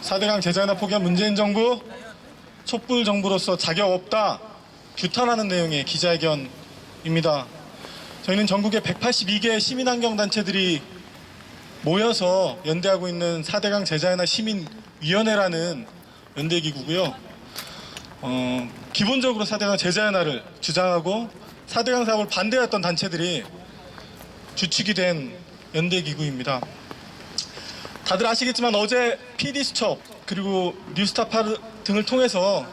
4대강 제자연화 포기한 문재인 정부 촛불 정부로서 자격 없다 규탄하는 내용의 기자회견입니다. 저희는 전국의 182개 시민환경단체들이 모여서 연대하고 있는 4대강 제자연화 시민위원회라는 연대기구고요. 기본적으로 4대강 제자연화를 주장하고 4대강 사업을 반대했던 단체들이 주축이 된 연대기구입니다. 다들 아시겠지만 어제 PD수첩 그리고 뉴스타파 등을 통해서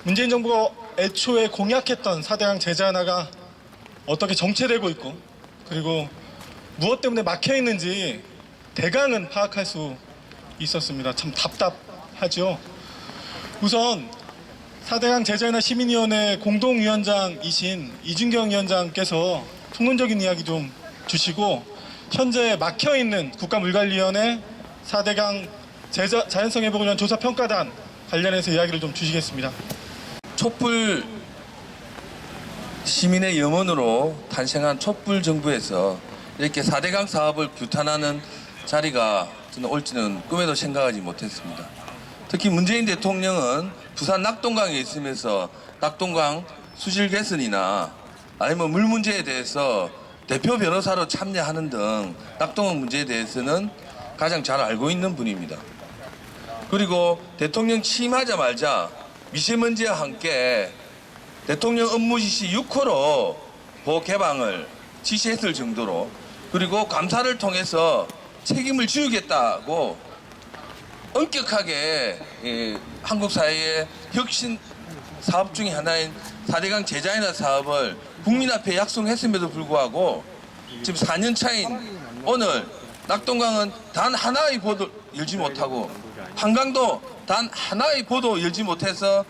문재인 정부가 애초에 공약했던 4대강 제자연화가 어떻게 정체되고 있고 그리고 무엇 때문에 막혀있는지 대강은 파악할 수 있었습니다. 참 답답하죠. 우선 4대강 제자연화 시민위원회 공동위원장이신 이준경 위원장께서 통론적인 이야기 좀 주시고 현재 막혀있는 국가물관리위원회 4대강 자연성 회복을 위한 조사평가단 관련해서 이야기를 좀 주시겠습니다. 촛불 시민의 염원으로 탄생한 촛불 정부에서 이렇게 4대강 사업을 규탄하는 자리가 저는 올지는 꿈에도 생각하지 못했습니다. 특히 문재인 대통령은 부산 낙동강에 있으면서 낙동강 수질 개선이나 아니면 물 문제에 대해서 대표 변호사로 참여하는 등 낙동강 문제에 대해서는 가장 잘 알고 있는 분입니다. 그리고 대통령 취임하자마자 미세먼지와 함께 대통령 업무 지시 6호로 보호 개방을 지시했을 정도로 그리고 감사를 통해서 책임을 지우겠다고 엄격하게 한국 사회의 혁신 사업 중에 하나인 4대강 제자연화 사업을 국민 앞에 약속했음에도 불구하고 지금 4년 차인 오늘 낙동강은 단 하나의 보도 열지 못하고 한강도 단 하나의 보도 열지 못해서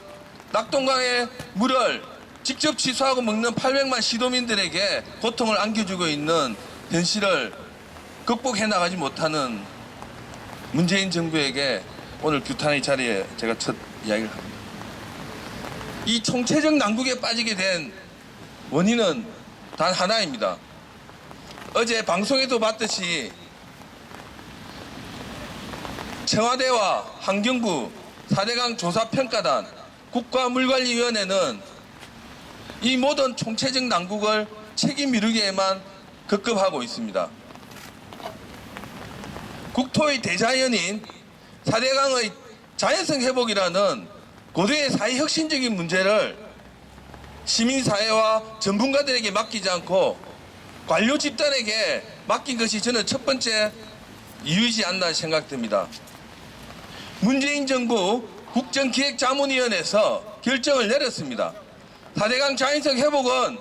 낙동강의 물을 직접 취수하고 먹는 800만 시도민들에게 고통을 안겨주고 있는 현실을 극복해 나가지 못하는 문재인 정부에게 오늘 규탄의 자리에 제가 첫 이야기를 합니다. 이 총체적 난국에 빠지게 된 원인은 단 하나입니다. 어제 방송에도 봤듯이 청와대와 환경부 4대강 조사평가단 국가물관리위원회는 이 모든 총체적 난국을 책임 미루기에만 급급하고 있습니다. 국토의 대자연인 4대강의 자연성 회복이라는 고도의 사회혁신적인 문제를 시민사회와 전문가들에게 맡기지 않고 관료 집단에게 맡긴 것이 저는 첫 번째 이유이지 않나 생각됩니다. 문재인 정부 국정기획자문위원회에서 결정을 내렸습니다. 4대강 자연성 회복은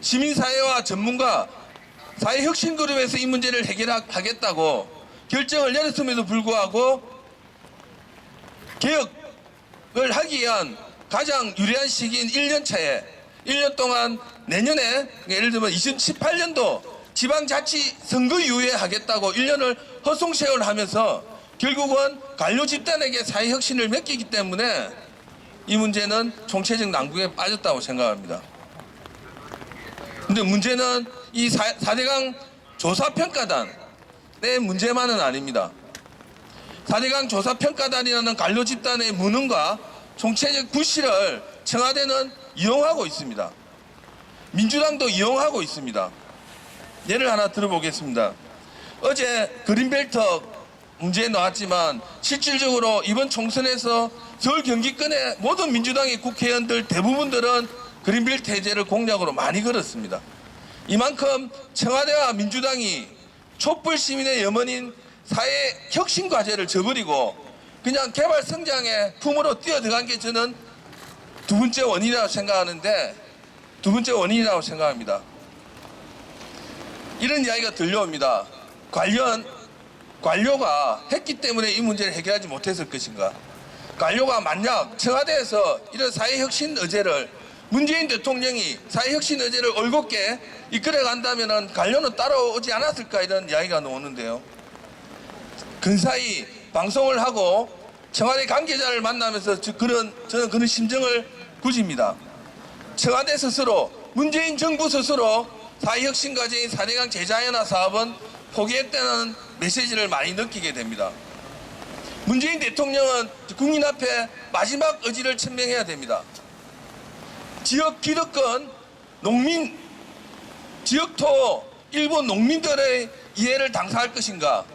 시민사회와 전문가 사회혁신그룹에서 이 문제를 해결하겠다고 결정을 내렸음에도 불구하고 개혁을 하기 위한 가장 유리한 시기인 1년 차에 1년 동안 내년에 예를 들면 2018년도 지방자치 선거 이후에 하겠다고 1년을 허송세월 하면서 결국은 관료 집단에게 사회혁신을 맡기기 때문에 이 문제는 총체적 난국에 빠졌다고 생각합니다. 근데 문제는 이 4대강 조사평가단의 문제만은 아닙니다. 4대강 조사평가단이라는 관료 집단의 무능과 총체적 부실을 청와대는 이용하고 있습니다. 민주당도 이용하고 있습니다. 예를 하나 들어보겠습니다. 어제 그린벨트 문제에 나왔지만 실질적으로 이번 총선에서 서울 경기권의 모든 민주당의 국회의원들 대부분들은 그린벨트 해제를 공약으로 많이 걸었습니다. 이만큼 청와대와 민주당이 촛불 시민의 염원인 사회 혁신 과제를 저버리고 그냥 개발 성장의 품으로 뛰어들어간 게 저는 두 번째 원인이라고 생각합니다. 이런 이야기가 들려옵니다. 관료가 했기 때문에 이 문제를 해결하지 못했을 것인가? 관료가 만약 청와대에서 이런 사회혁신 의제를 문재인 대통령이 사회혁신 의제를 올곧게 이끌어간다면 관료는 따라오지 않았을까 이런 이야기가 나오는데요. 근사히 방송을 하고 청와대 관계자를 만나면서 저는 그런 심정을 구집니다. 청와대 스스로 문재인 정부 스스로 사회혁신 과제인 4대강 제자연화 사업은 포기했다는 메시지를 많이 느끼게 됩니다. 문재인 대통령은 국민 앞에 마지막 의지를 천명해야 됩니다. 지역 기득권, 농민, 지역토 일부 농민들의 이해를 당사할 것인가,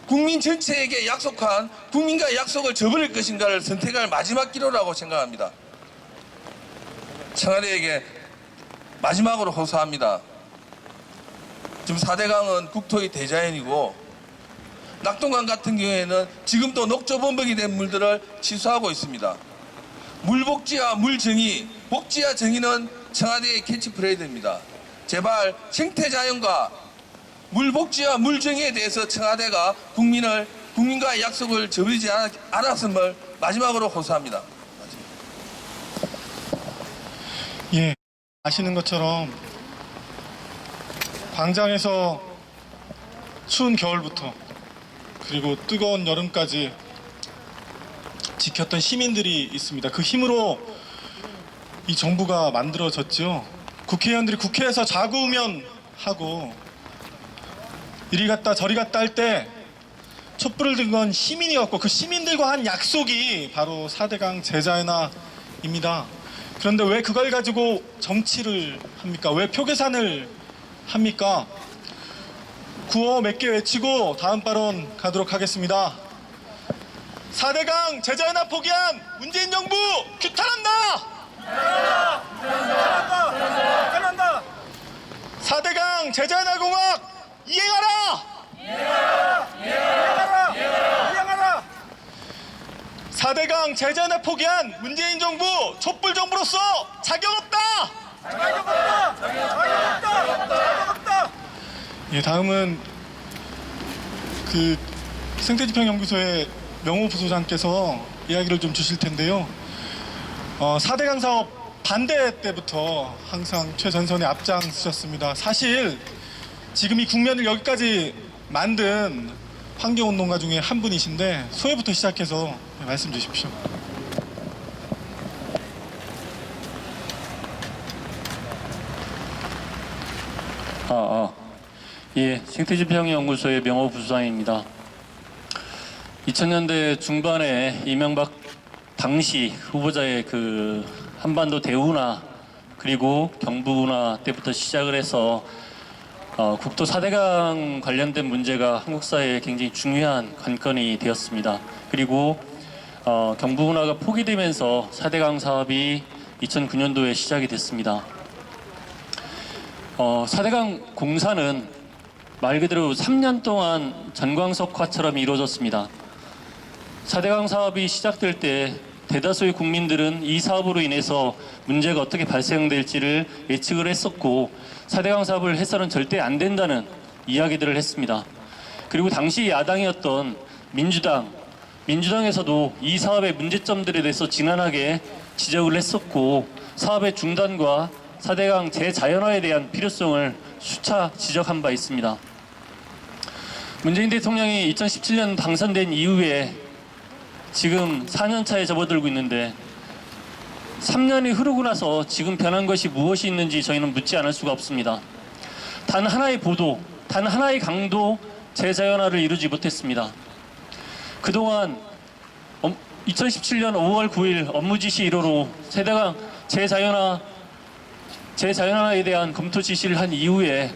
국민 전체에게 약속한 국민과의 약속을 저버릴 것인가를 선택할 마지막 기로라고 생각합니다. 청와대에게 마지막으로 호소합니다. 지금 4대강은 국토의 대자연이고 낙동강 같은 경우에는 지금도 녹조범벅이 된 물들을 치수하고 있습니다. 물복지와 물정의, 복지와 정의는 청와대의 캐치프레이즈입니다. 제발 생태자연과 물복지와 물정의에 대해서 청와대가 국민과의 약속을 저버리지 않았음을 마지막으로 호소합니다. 예, 아시는 것처럼 광장에서 추운 겨울부터 그리고 뜨거운 여름까지 지켰던 시민들이 있습니다. 그 힘으로 이 정부가 만들어졌죠. 국회의원들이 국회에서 자구우면 하고 이리 갔다 저리 갔다 할 때 촛불을 든 건 시민이었고 그 시민들과 한 약속이 바로 4대강 제자연화입니다. 그런데 왜 그걸 가지고 정치를 합니까? 왜 표계산을 합니까? 구호 몇 개 외치고 다음 발언 가도록 하겠습니다. 4대강 제자연화 포기한 문재인 정부 규탄한다! 규탄한다! 4대강 제자연화 공약 이행하라! 이행하라! 4대강 제자연화 포기한 문재인 정부 촛불 정부로서 자격 없다! 자격 없다! 예, 다음은 그 생태지평연구소의 명호 부소장께서 이야기를 좀 주실 텐데요. 4대강 사업 반대 때부터 항상 최전선에 앞장서셨습니다. 사실 지금 이 국면을 여기까지 만든 환경운동가 중에 한 분이신데 소회부터 시작해서 말씀 주십시오. 예, 생태지평연구소의 명호 부소장입니다. 2000년대 중반에 이명박 당시 후보자의 그 한반도 대운하 그리고 경부운하 때부터 시작을 해서 국토 4대강 관련된 문제가 한국 사회에 굉장히 중요한 관건이 되었습니다. 그리고 경부운하가 포기되면서 4대강 사업이 2009년도에 시작이 됐습니다. 4대강 공사는 말 그대로 3년 동안 전광석화처럼 이루어졌습니다. 4대강 사업이 시작될 때 대다수의 국민들은 이 사업으로 인해서 문제가 어떻게 발생될지를 예측을 했었고 4대강 사업을 해서는 절대 안 된다는 이야기들을 했습니다. 그리고 당시 야당이었던 민주당에서도 이 사업의 문제점들에 대해서 진한하게 지적을 했었고 사업의 중단과 4대강 재자연화에 대한 필요성을 수차 지적한 바 있습니다. 문재인 대통령이 2017년 당선된 이후에 지금 4년 차에 접어들고 있는데 3년이 흐르고 나서 지금 변한 것이 무엇이 있는지 저희는 묻지 않을 수가 없습니다. 단 하나의 보도, 단 하나의 강도 재자연화를 이루지 못했습니다. 그동안 2017년 5월 9일 업무 지시 1호로 4대강 재자연화에 대한 검토 지시를 한 이후에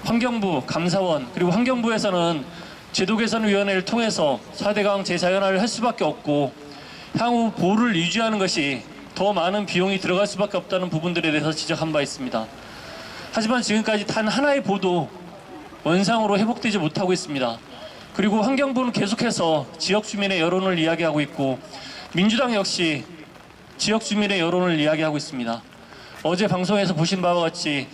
환경부, 감사원 그리고 환경부에서는 제도개선위원회를 통해서 4대강 재자연화를 할 수밖에 없고 향후 보호를 유지하는 것이 더 많은 비용이 들어갈 수밖에 없다는 부분들에 대해서 지적한 바 있습니다. 하지만 지금까지 단 하나의 보도 원상으로 회복되지 못하고 있습니다. 그리고 환경부는 계속해서 지역 주민의 여론을 이야기하고 있고 민주당 역시 지역 주민의 여론을 이야기하고 있습니다. 어제 방송에서 보신 바와 같이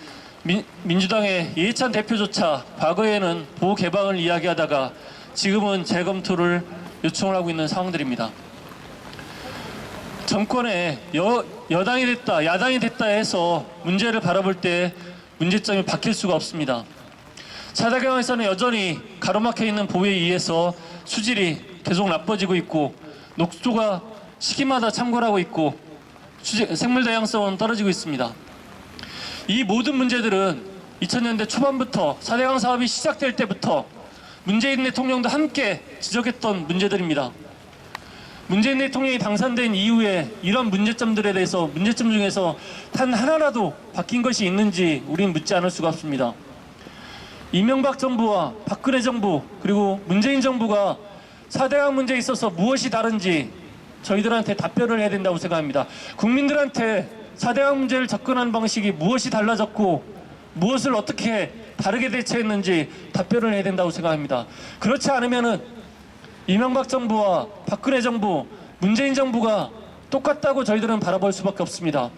민주당의 이해찬 대표조차 과거에는 보호 개방을 이야기하다가 지금은 재검토를 요청을 하고 있는 상황들입니다. 정권에 여당이 됐다, 야당이 됐다 해서 문제를 바라볼 때 문제점이 바뀔 수가 없습니다. 4대강에서는 여전히 가로막혀 있는 보호에 의해서 수질이 계속 나빠지고 있고 녹조가 시기마다 창궐하고 있고 생물 다양성은 떨어지고 있습니다. 이 모든 문제들은 2000년대 초반부터 4대강 사업이 시작될 때부터 문재인 대통령도 함께 지적했던 문제들입니다. 문재인 대통령이 당선된 이후에 이런 문제점들에 대해서 문제점 중에서 단 하나라도 바뀐 것이 있는지 우리는 묻지 않을 수가 없습니다. 이명박 정부와 박근혜 정부 그리고 문재인 정부가 4대강 문제에 있어서 무엇이 다른지 저희들한테 답변을 해야 된다고 생각합니다. 국민들한테 4대강 문제를 접근하는 방식이 무엇이 달라졌고 무엇을 어떻게 다르게 대처했는지 답변을 해야 된다고 생각합니다. 그렇지 않으면은 이명박 정부와 박근혜 정부, 문재인 정부가 똑같다고 저희들은 바라볼 수밖에 없습니다.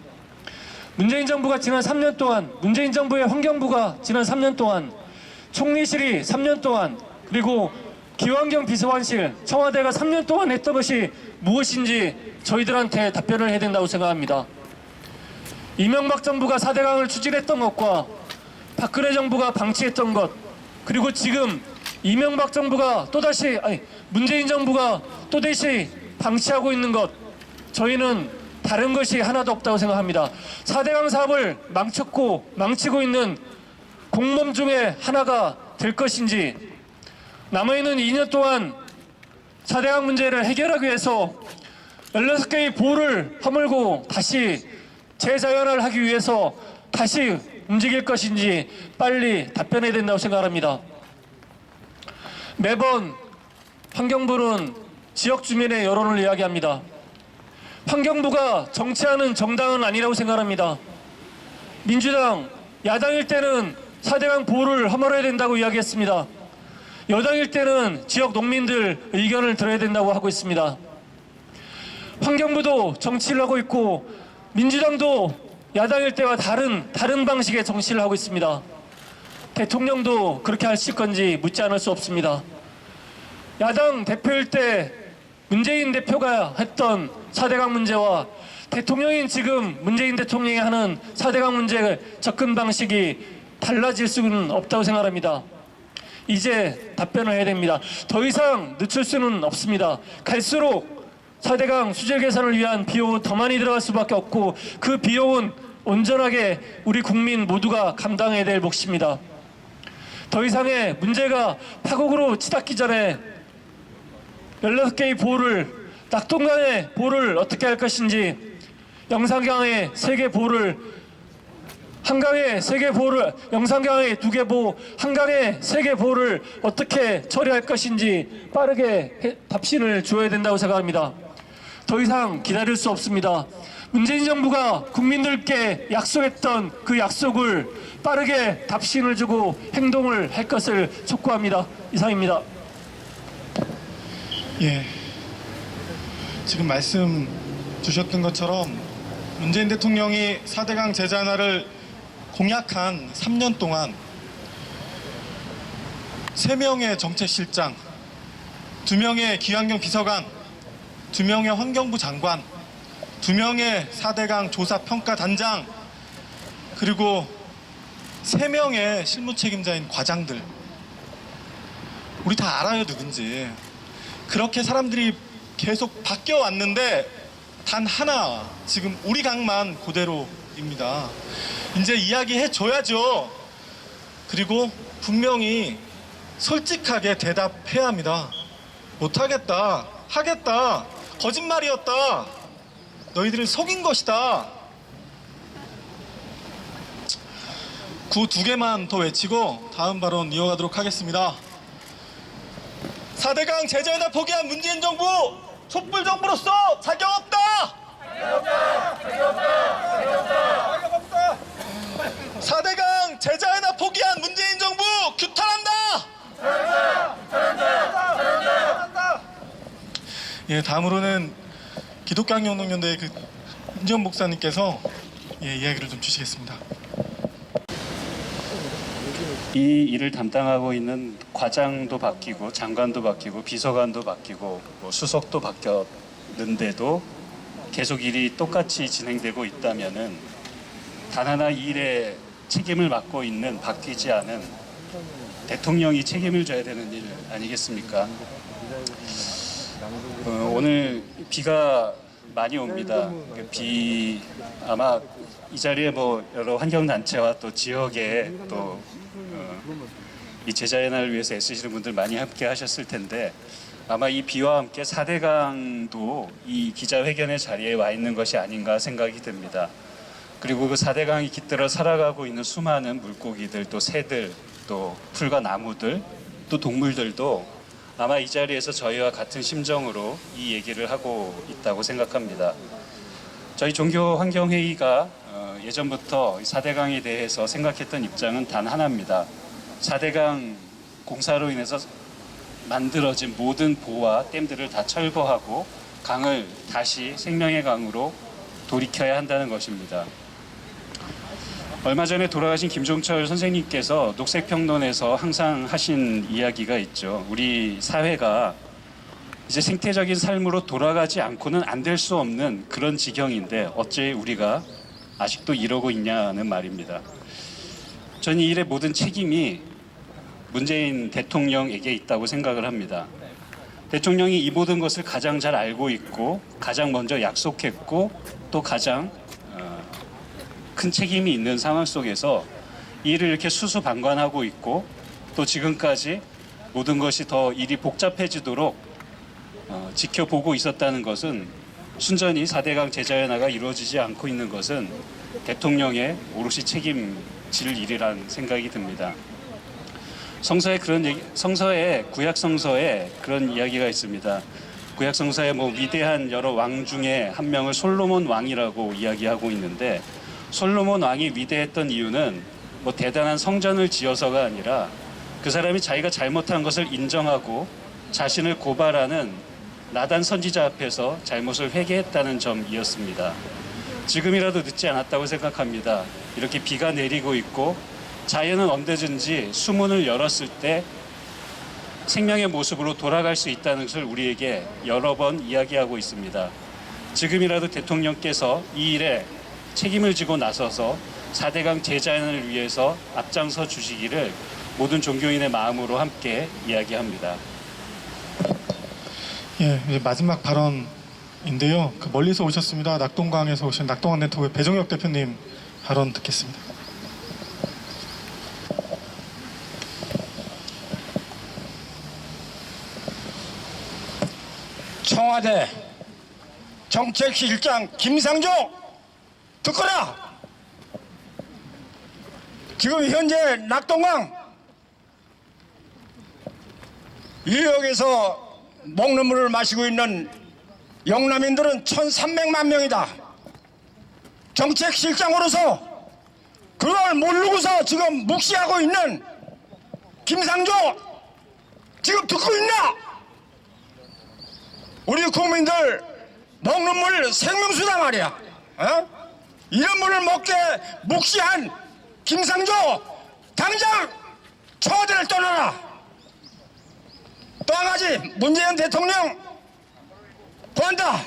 문재인 정부가 지난 3년 동안, 문재인 정부의 환경부가 지난 3년 동안, 총리실이 3년 동안, 그리고 기환경 비서관실, 청와대가 3년 동안 했던 것이 무엇인지 저희들한테 답변을 해야 된다고 생각합니다. 이명박 정부가 4대강을 추진했던 것과 박근혜 정부가 방치했던 것, 그리고 지금 이명박 정부가 또다시 문재인 정부가 또다시 방치하고 있는 것, 저희는 다른 것이 하나도 없다고 생각합니다. 4대강 사업을 망치고 있는 공범 중에 하나가 될 것인지, 남아있는 2년 동안 4대강 문제를 해결하기 위해서 16개의 보를 허물고 다시 재자연화를 하기 위해서 다시 움직일 것인지 빨리 답변해야 된다고 생각합니다. 매번 환경부는 지역 주민의 여론을 이야기합니다. 환경부가 정치하는 정당은 아니라고 생각합니다. 민주당, 야당일 때는 4대강 보호를 허물어야 된다고 이야기했습니다. 여당일 때는 지역 농민들 의견을 들어야 된다고 하고 있습니다. 환경부도 정치를 하고 있고 민주당도 야당일 때와 다른 방식의 정치를 하고 있습니다. 대통령도 그렇게 하실 건지 묻지 않을 수 없습니다. 야당 대표일 때 문재인 대표가 했던 4대강 문제와 대통령인 지금 문재인 대통령이 하는 4대강 문제 접근 방식이 달라질 수는 없다고 생각합니다. 이제 답변을 해야 됩니다. 더 이상 늦출 수는 없습니다. 갈수록 4대강 수질 개선을 위한 비용은 더 많이 들어갈 수밖에 없고 그 비용은 온전하게 우리 국민 모두가 감당해야 될 몫입니다. 더 이상의 문제가 파국으로 치닫기 전에 16개의 보를, 낙동강의 보를 어떻게 할 것인지, 영산강의 3개 보를, 한강의 3개 보를, 영산강의 2개 보, 한강의 3개 보를 어떻게 처리할 것인지 빠르게 답신을 줘야 된다고 생각합니다. 더 이상 기다릴 수 없습니다. 문재인 정부가 국민들께 약속했던 그 약속을 빠르게 답신을 주고 행동을 할 것을 촉구합니다. 이상입니다. 예, 지금 말씀 주셨던 것처럼 문재인 대통령이 4대강 재자연화를 공약한 3년 동안 3명의 정책실장, 2명의 기환경 비서관, 2명의 환경부 장관, 2명의 4대강 조사평가단장, 그리고 3명의 실무책임자인 과장들, 우리 다 알아요 누군지. 그렇게 사람들이 계속 바뀌어 왔는데 단 하나 지금 우리 강만 그대로입니다. 이제 이야기해 줘야죠. 그리고 분명히 솔직하게 대답해야 합니다. 못하겠다, 하겠다, 거짓말이었다, 너희들을 속인 것이다. 구 2개만 더 외치고 다음 발언 이어가도록 하겠습니다. 4대강 재자연화 포기한 문재인 정부 촛불 정부로서 자격 없다. 자격 없다. 자격 없다. 자격 없다. 자격 없다. 4대강 재자연화 포기한 문재인 정부 규탄한다. 규탄한다. 규탄한다. 예, 다음으로는 기독교학연동연대의 임지원 목사님께서 이야기를 좀 주시겠습니다. 이 일을 담당하고 있는 과장도 바뀌고 장관도 바뀌고 비서관도 바뀌고 수석도 바뀌었는데도 계속 일이 똑같이 진행되고 있다면은 단 하나 이 일에 책임을 맡고 있는 바뀌지 않은 대통령이 책임을 져야 되는 일 아니겠습니까? 오늘 비가 많이 옵니다. 비 아마 이 자리에 여러 환경단체와 또 지역의 또 이 제자연화를 위해서 애쓰시는 분들 많이 함께 하셨을 텐데 아마 이 비와 함께 4대강도 이 기자회견의 자리에 와 있는 것이 아닌가 생각이 듭니다. 그리고 그 4대강이 깃들어 살아가고 있는 수많은 물고기들, 또 새들, 또 풀과 나무들, 또 동물들도 아마 이 자리에서 저희와 같은 심정으로 이 얘기를 하고 있다고 생각합니다. 저희 종교환경회의가 예전부터 4대강에 대해서 생각했던 입장은 단 하나입니다. 4대강 공사로 인해서 만들어진 모든 보와 댐들을 다 철거하고 강을 다시 생명의 강으로 돌이켜야 한다는 것입니다. 얼마 전에 돌아가신 김종철 선생님께서 녹색평론에서 항상 하신 이야기가 있죠. 우리 사회가 이제 생태적인 삶으로 돌아가지 않고는 안 될 수 없는 그런 지경인데 어째 우리가 아직도 이러고 있냐는 말입니다. 저는 이 일의 모든 책임이 문재인 대통령에게 있다고 생각을 합니다. 대통령이 이 모든 것을 가장 잘 알고 있고 가장 먼저 약속했고 또 가장 큰 책임이 있는 상황 속에서 이 일을 이렇게 수수방관하고 있고 또 지금까지 모든 것이 더 일이 복잡해지도록 지켜보고 있었다는 것은 순전히 4대강 제자연화가 이루어지지 않고 있는 것은 대통령의 오롯이 책임질 일이라는 생각이 듭니다. 성서에 구약 성서에 그런 이야기가 있습니다. 구약 성서에 위대한 여러 왕 중에 한 명을 솔로몬 왕이라고 이야기하고 있는데 솔로몬 왕이 위대했던 이유는 대단한 성전을 지어서가 아니라 그 사람이 자기가 잘못한 것을 인정하고 자신을 고발하는 나단 선지자 앞에서 잘못을 회개했다는 점이었습니다. 지금이라도 늦지 않았다고 생각합니다. 이렇게 비가 내리고 있고 자연은 언제든지 수문을 열었을 때 생명의 모습으로 돌아갈 수 있다는 것을 우리에게 여러 번 이야기하고 있습니다. 지금이라도 대통령께서 이 일에 책임을 지고 나서서 4대강 제자연을 위해서 앞장서 주시기를 모든 종교인의 마음으로 함께 이야기합니다. 예, 이제 마지막 발언인데요. 멀리서 오셨습니다. 낙동강에서 오신 낙동강 네트워크 배종혁 대표님 발언 듣겠습니다. 청와대 정책실장 김상조 듣거라. 지금 현재 낙동강 유역에서 먹는 물을 마시고 있는 영남인들은 1,300만 명이다. 정책실장으로서 그걸 모르고서 지금 묵시하고 있는 김상조 지금 듣고 있나? 우리 국민들 먹는 물 생명수다 말이야. 어? 이런 물을 먹게 묵시한 김상조 당장 청와대를 떠나라. 또 한 가지 문재인 대통령 구한다.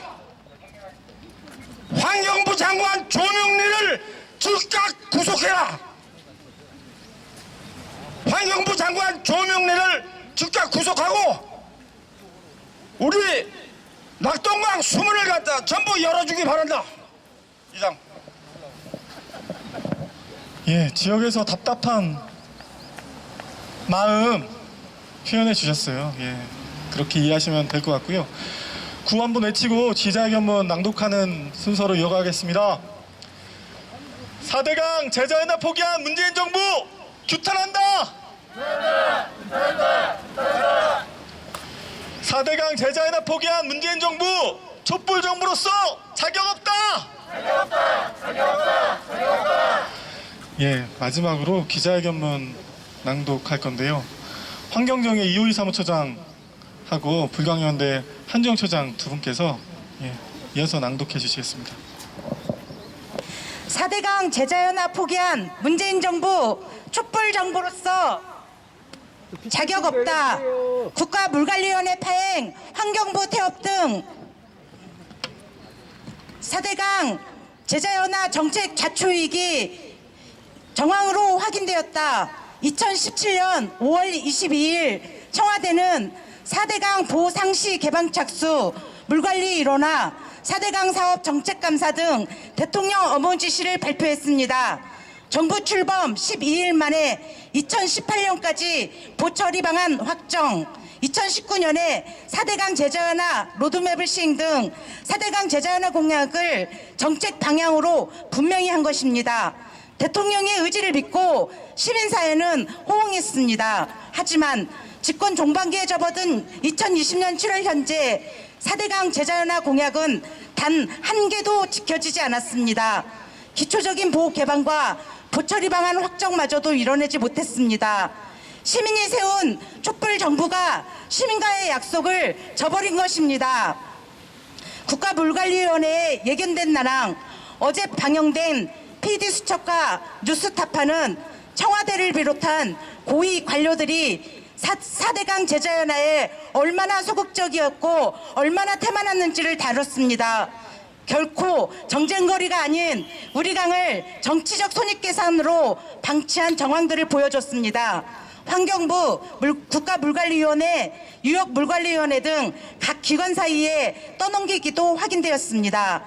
환경부 장관 조명래를 즉각 구속해라. 환경부 장관 조명래를 즉각 구속하고 우리 낙동강 수문을 갖다 전부 열어주기 바란다. 이상. 예, 지역에서 답답한 마음 표현해 주셨어요. 예, 그렇게 이해하시면 될 것 같고요. 구호 한번 외치고 기자회견문 낭독하는 순서로 이어가겠습니다. 4대강 제자연화 포기한 문재인 정부 규탄한다. 4대강 제자연화 포기한 문재인 정부 촛불 정부로서 자격 없다. 예, 마지막으로 기자회견문 낭독할 건데요. 환경정의 이호희 사무처장하고 불광연대 한지영 처장 두 분께서 이어서 낭독해 주시겠습니다. 4대강 제자연화 포기한 문재인 정부 촛불 정부로서 자격 없다. 국가물관리위원회 파행, 환경부 태업 등 4대강 제자연화 정책 자초이기 정황으로 확인되었다. 2017년 5월 22일 청와대는 4대강 보상시 개방 착수, 물관리 일원화, 4대강 사업 정책감사 등 대통령 업무 지시를 발표했습니다. 정부 출범 12일 만에 2018년까지 보처리 방안 확정, 2019년에 4대강 제자연화 로드맵을 시행 등 4대강 제자연화 공약을 정책 방향으로 분명히 한 것입니다. 대통령의 의지를 믿고 시민사회는 호응했습니다. 하지만 집권 종반기에 접어든 2020년 7월 현재 4대강 제자연화 공약은 단 한 개도 지켜지지 않았습니다. 기초적인 보호 개방과 보처리 방안 확정마저도 이뤄내지 못했습니다. 시민이 세운 촛불 정부가 시민과의 약속을 저버린 것입니다. 국가물관리위원회에 예견된 나랑 어제 방영된 PD수첩과 뉴스타파는 청와대를 비롯한 고위 관료들이 4대강 제자연화에 얼마나 소극적이었고 얼마나 태만했는지를 다뤘습니다. 결코 정쟁거리가 아닌 우리 강을 정치적 손익계산으로 방치한 정황들을 보여줬습니다. 환경부, 국가물관리위원회, 유역물관리위원회 등 각 기관 사이에 떠넘기기도 확인되었습니다.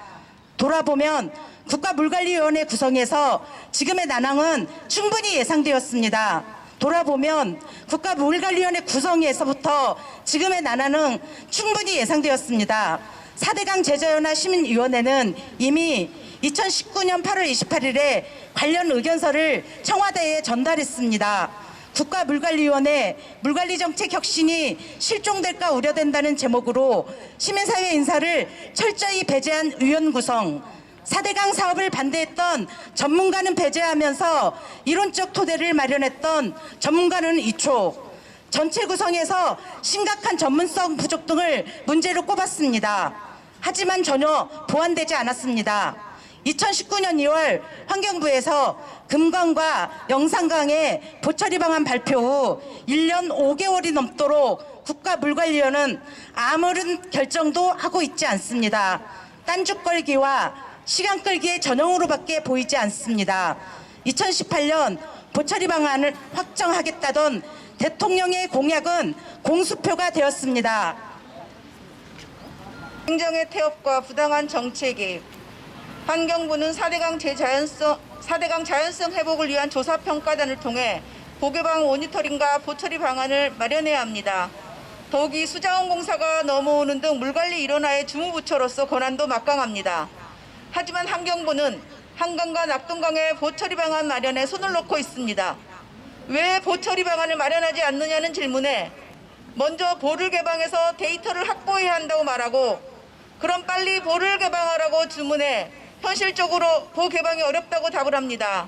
돌아보면 국가물관리위원회 구성에서 지금의 난항은 충분히 예상되었습니다. 돌아보면 국가물관리위원회 구성에서부터 지금의 난항은 충분히 예상되었습니다. 4대강 제자연화 시민위원회는 이미 2019년 8월 28일에 관련 의견서를 청와대에 전달했습니다. 국가물관리위원회 물관리정책 혁신이 실종될까 우려된다는 제목으로 시민사회 인사를 철저히 배제한 위원 구성, 4대강 사업을 반대했던 전문가는 배제하면서 이론적 토대를 마련했던 전문가는 이촉, 전체 구성에서 심각한 전문성 부족 등을 문제로 꼽았습니다. 하지만 전혀 보완되지 않았습니다. 2019년 2월 환경부에서 금강과 영산강의 보처리 방안 발표 후 1년 5개월이 넘도록 국가물관리위원회는 아무런 결정도 하고 있지 않습니다. 딴죽 걸기와 시간 끌기의 전형으로밖에 보이지 않습니다. 2018년 보처리 방안을 확정하겠다던 대통령의 공약은 공수표가 되었습니다. 행정의 태업과 부당한 정책 개입, 환경부는 4대강 자연성 회복을 위한 조사평가단을 통해 보개방 모니터링과 보처리 방안을 마련해야 합니다. 더욱이 수자원공사가 넘어오는 등 물관리 일원화의 주무부처로서 권한도 막강합니다. 하지만 환경부는 한강과 낙동강의 보처리 방안 마련에 손을 놓고 있습니다. 왜 보처리 방안을 마련하지 않느냐는 질문에 먼저 보를 개방해서 데이터를 확보해야 한다고 말하고, 그럼 빨리 보를 개방하라고 주문해 현실적으로 보 개방이 어렵다고 답을 합니다.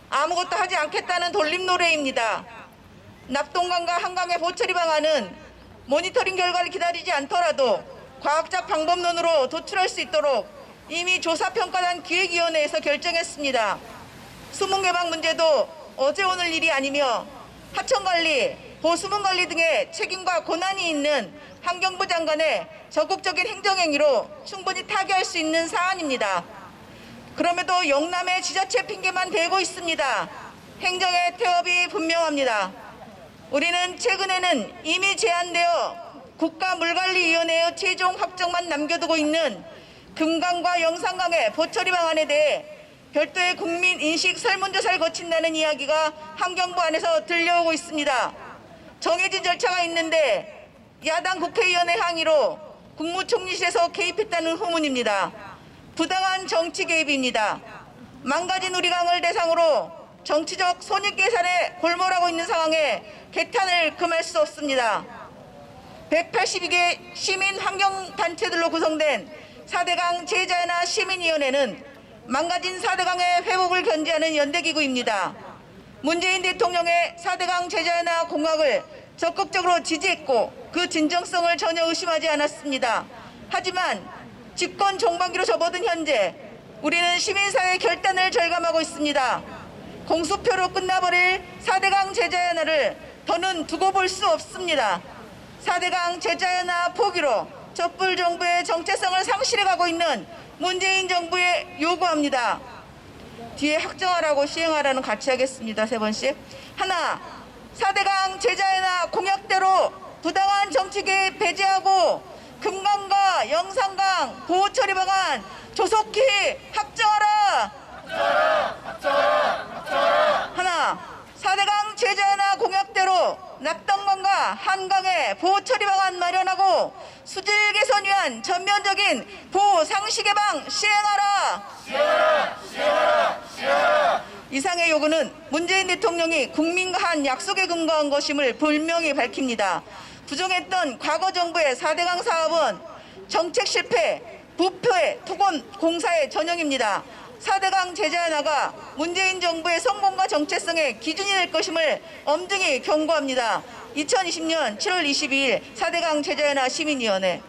아무것도 하지 않겠다는 돌림노래입니다. 낙동강과 한강의 보처리 방안은 모니터링 결과를 기다리지 않더라도 과학적 방법론으로 도출할 수 있도록 이미 조사평가단 기획위원회에서 결정했습니다. 수문 개방 문제도 어제 오늘 일이 아니며 하천관리, 보수문관리 등의 책임과 권한이 있는 환경부 장관의 적극적인 행정행위로 충분히 타개할 수 있는 사안입니다. 그럼에도 영남의 지자체 핑계만 대고 있습니다. 행정의 태업이 분명합니다. 우리는 최근에는 이미 제안되어 국가물관리위원회의 최종 확정만 남겨두고 있는 금강과 영산강의 보처리 방안에 대해 별도의 국민 인식 설문조사를 거친다는 이야기가 환경부 안에서 들려오고 있습니다. 정해진 절차가 있는데 야당 국회의원의 항의로 국무총리실에서 개입했다는 후문입니다. 부당한 정치 개입입니다. 망가진 우리 강을 대상으로 정치적 손익계산에 골몰하고 있는 상황에 개탄을 금할 수 없습니다. 182개 시민환경단체들로 구성된 4대강 제자연화 시민위원회는 망가진 4대강의 회복을 견지하는 연대기구입니다. 문재인 대통령의 4대강 제자연화 공약을 적극적으로 지지했고 그 진정성을 전혀 의심하지 않았습니다. 하지만 집권 종반기로 접어든 현재 우리는 시민사회 결단을 절감하고 있습니다. 공수표로 끝나버릴 4대강 제자연화를 더는 두고 볼 수 없습니다. 4대강 제자연화 포기로 촛불 정부의 정체성을 상실해가고 있는 문재인 정부에 요구합니다. 뒤에 확정하라고 시행하라는 같이 하겠습니다. 3번씩. 하나, 4대강 제자연화 공약대로 부당한 정치 개입 배제하고 금강과 영산강 보호처리 방안 조속히 확정하라. 제자연화 공약대로 낙동강과 한강에 보호 처리 방안 마련하고 수질 개선 위한 전면적인 보호 상시 개방 시행하라. 이상의 요구는 문재인 대통령이 국민과 한 약속에 근거한 것임을 분명히 밝힙니다. 부정했던 과거 정부의 4대강 사업은 정책 실패, 부패, 토건, 공사의 전형입니다. 4대강 제자연화가 문재인 정부의 성공과 정체성의 기준이 될 것임을 엄중히 경고합니다. 2020년 7월 22일 4대강 제자연화 시민위원회.